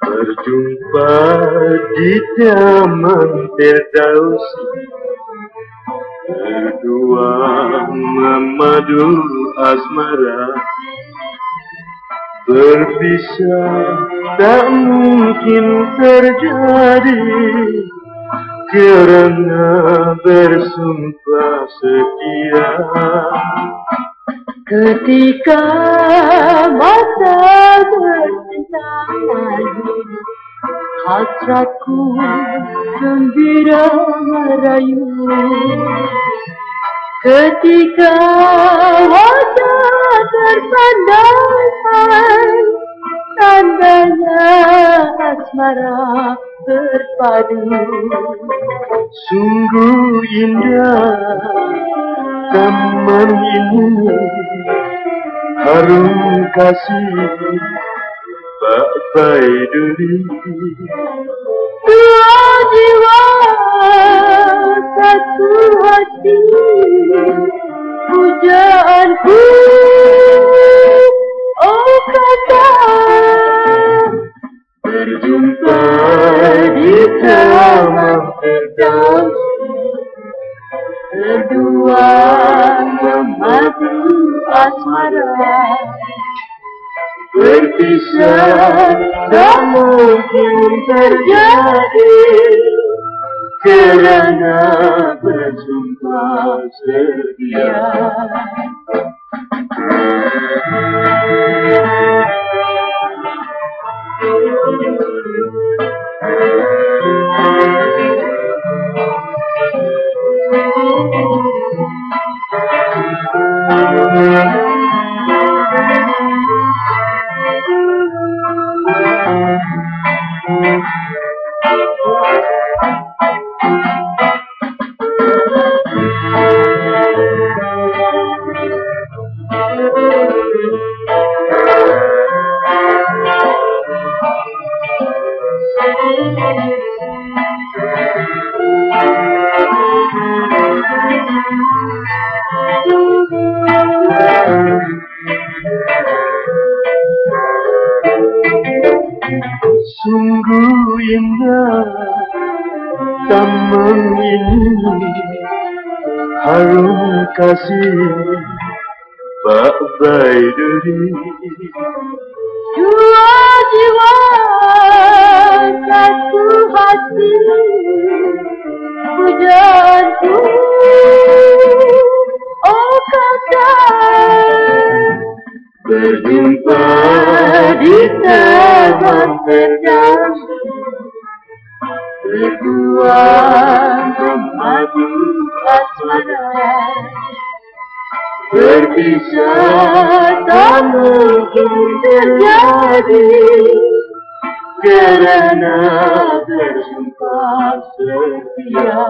Berjumpa di taman Firdaus, berdua memadu asmara. Berpisah tak mungkin terjadi, kerana bersumpah setia. Ketika mata bertentangan, hasratku gembira merayu. Ketika wajah terpandangkan, tandanya asmara berpadu. Sungguh indah taman ini, harum kasih Pak Baiduri. Dua jiwa satu hati, pujaanku oh kata. Berjumpa di taman Firdaus, berdua memadu asmara. Berpisah tak mungkin terjadi, kerana bersumpah setia. Sungguh indah taman ini, harum kasih Pak Baiduri. Dua jiwa satu hati, pujaanku oh kata. Berjumpa di taman Firdaus, berdua memadu asmara. berpisah tak mungkin terjadi, kerana bersumpah setia.